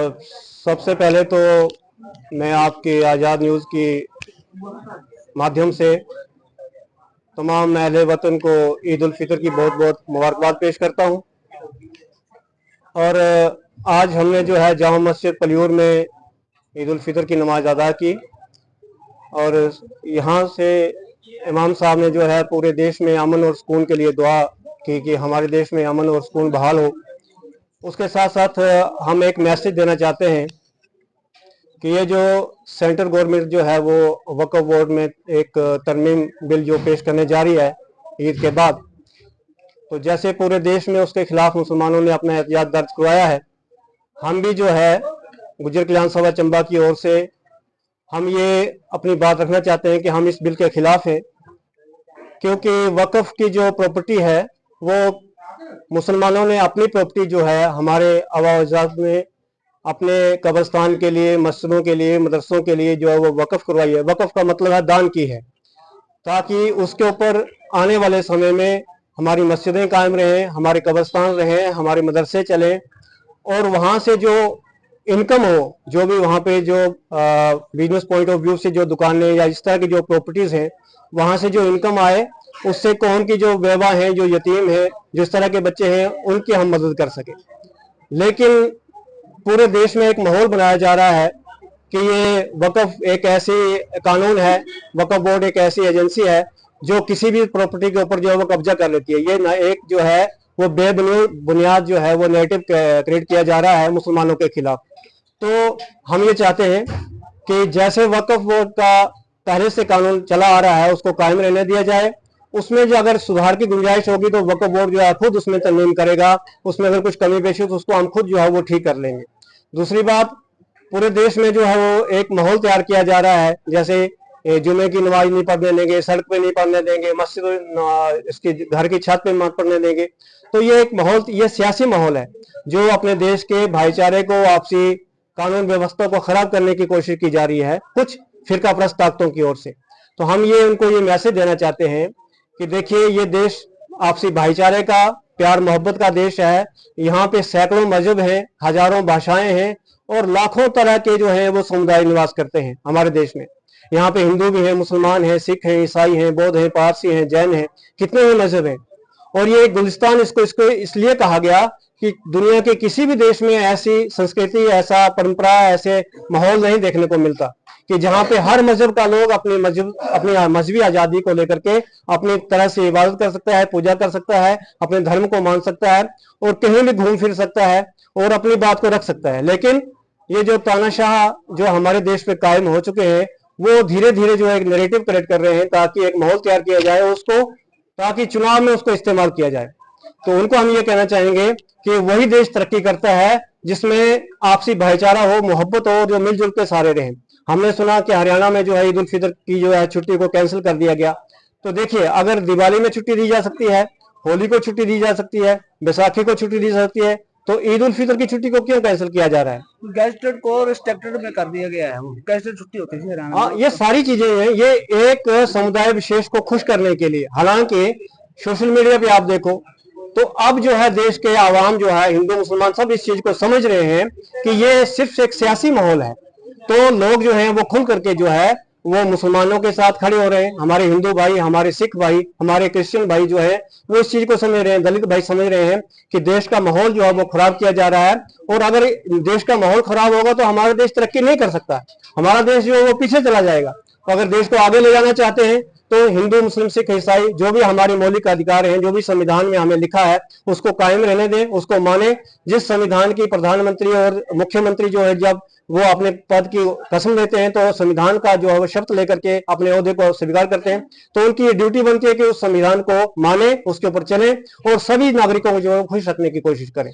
सबसे पहले तो मैं आपके आज़ाद न्यूज़ की माध्यम से तमाम अहले वतन को ईद उल फितर की बहुत बहुत मुबारकबाद पेश करता हूं। और आज हमने जो है जामा मस्जिद पलियूर में ईद उल फितर की नमाज अदा की और यहाँ से इमाम साहब ने जो है पूरे देश में अमन और सुकून के लिए दुआ की कि हमारे देश में अमन और सुकून बहाल हो। उसके साथ साथ हम एक मैसेज देना चाहते हैं कि ये जो सेंट्रल गवर्नमेंट जो है वो वक्फ बोर्ड में एक तरमीम बिल जो पेश करने जा रही है ईद के बाद, तो जैसे पूरे देश में उसके खिलाफ मुसलमानों ने अपना एहतियात दर्ज करवाया है, हम भी जो है गुज्जर कल्याण सभा चंबा की ओर से हम ये अपनी बात रखना चाहते हैं कि हम इस बिल के खिलाफ हैं, क्योंकि वक्फ की जो प्रॉपर्टी है वो मुसलमानों ने अपनी प्रॉपर्टी जो है हमारे अवाजात में अपने कब्रिस्तान के लिए, मस्जिदों के लिए, मदरसों के लिए जो है वो वक्फ करवाई है। वक्फ का मतलब है दान की है, ताकि उसके ऊपर आने वाले समय में हमारी मस्जिदें कायम रहें, हमारे कब्रिस्तान रहें, हमारे मदरसे चलें और वहाँ से जो इनकम हो, जो भी वहाँ पे जो बिजनेस पॉइंट ऑफ व्यू से जो दुकानें या इस तरह की जो प्रॉपर्टीज़ हैं वहाँ से जो इनकम आए, उससे कौम की जो बेवा हैं, जो यतीम हैं, जिस तरह के बच्चे हैं, उनकी हम मदद कर सकें। लेकिन पूरे देश में एक माहौल बनाया जा रहा है कि ये वक्फ एक ऐसी कानून है, वक्फ बोर्ड एक ऐसी एजेंसी है जो किसी भी प्रॉपर्टी के ऊपर जो है वो कब्जा कर लेती है। ये ना एक जो है वो बेबुनियाद जो है वो नेगेटिव क्रिएट किया जा रहा है मुसलमानों के खिलाफ। तो हम ये चाहते हैं कि जैसे वक्फ बोर्ड का पहले से कानून चला आ रहा है उसको कायम रहने दिया जाए। उसमें जो अगर सुधार की गुंजाइश होगी तो वक्फ बोर्ड जो है खुद उसमें तरमीम करेगा, उसमें अगर कुछ कमी पेशी हो तो उसको हम खुद जो है वो ठीक कर लेंगे। दूसरी बात, पूरे देश में जो है वो एक माहौल तैयार किया जा रहा है, जैसे जुमे की नमाज नहीं पढ़ने देंगे, सड़क पे नहीं पढ़ने देंगे, मस्जिद इसकी घर की छत पे मत पढ़ने देंगे। तो ये एक माहौल, ये सियासी माहौल है जो अपने देश के भाईचारे को, आपसी कानून व्यवस्था को खराब करने की कोशिश की जा रही है कुछ फिरका परस्त ताकतों की ओर से। तो हम ये उनको ये मैसेज देना चाहते हैं कि देखिए, ये देश आपसी भाईचारे का, प्यार मोहब्बत का देश है। यहाँ पे सैकड़ों मजहब हैं, हजारों भाषाएं हैं और लाखों तरह के जो है वो समुदाय निवास करते हैं हमारे देश में। यहाँ पे हिंदू भी हैं, मुसलमान हैं, सिख हैं, ईसाई हैं, बौद्ध हैं, पारसी हैं, जैन हैं, कितने ही मजहब हैं। और ये गुलिस्तान इसको इसलिए कहा गया कि दुनिया के किसी भी देश में ऐसी संस्कृति, ऐसा परंपरा, ऐसे माहौल नहीं देखने को मिलता कि जहाँ पे हर मजहब का लोग अपनी मजहबी आजादी को लेकर के अपनी तरह से इबादत कर सकता है, पूजा कर सकता है, अपने धर्म को मान सकता है और कहीं भी घूम फिर सकता है और अपनी बात को रख सकता है। लेकिन ये जो तानाशाह जो हमारे देश पे कायम हो चुके हैं वो धीरे धीरे जो है एक नैरेटिव क्रिएट कर रहे हैं ताकि एक माहौल तैयार किया जाए उसको, ताकि चुनाव में उसको इस्तेमाल किया जाए। तो उनको हम ये कहना चाहेंगे कि वही देश तरक्की करता है जिसमें आपसी भाईचारा हो, मोहब्बत हो, जो मिलजुल के सारे रहें। हमने सुना कि हरियाणा में जो है ईद उल फितर की जो है छुट्टी को कैंसिल कर दिया गया। तो देखिए, अगर दिवाली में छुट्टी दी जा सकती है, होली को छुट्टी दी जा सकती है, बैसाखी को छुट्टी दी जा सकती है, तो ईद उल फितर की छुट्टी को क्यों कैंसिल किया जा रहा है? गेस्टेड को रिस्ट्रिक्टेड में कर दिया गया है। वो गेस्टेड छुट्टी होती थी हरियाणा में। हाँ, ये सारी चीजें हैं, ये एक समुदाय विशेष को खुश करने के लिए। हालांकि सोशल मीडिया पे आप देखो तो अब जो है देश के आवाम जो है, हिंदू मुसलमान सब इस चीज को समझ रहे हैं कि ये सिर्फ एक सियासी माहौल है। तो लोग जो हैं वो खुल करके जो है वो मुसलमानों के साथ खड़े हो रहे हैं। हमारे हिंदू भाई, हमारे सिख भाई, हमारे क्रिश्चियन भाई जो है वो इस चीज को समझ रहे हैं, दलित भाई समझ रहे हैं कि देश का माहौल जो है वो खराब किया जा रहा है। और अगर देश का माहौल खराब होगा तो हमारा देश तरक्की नहीं कर सकता, हमारा देश जो है वो पीछे चला जाएगा। तो अगर देश को आगे ले जाना चाहते हैं तो हिंदू, मुस्लिम, सिख, ईसाई जो भी हमारे मौलिक अधिकार हैं, जो भी संविधान में हमें लिखा है उसको कायम रहने दें, उसको माने। जिस संविधान की प्रधानमंत्री और मुख्यमंत्री जो है जब वो अपने पद की कसम लेते हैं तो संविधान का जो है वो शर्त लेकर के अपने ओहदे को स्वीकार करते हैं, तो उनकी ये ड्यूटी बनती है कि उस संविधान को माने, उसके ऊपर चले और सभी नागरिकों को जो है खुश रखने की कोशिश करें।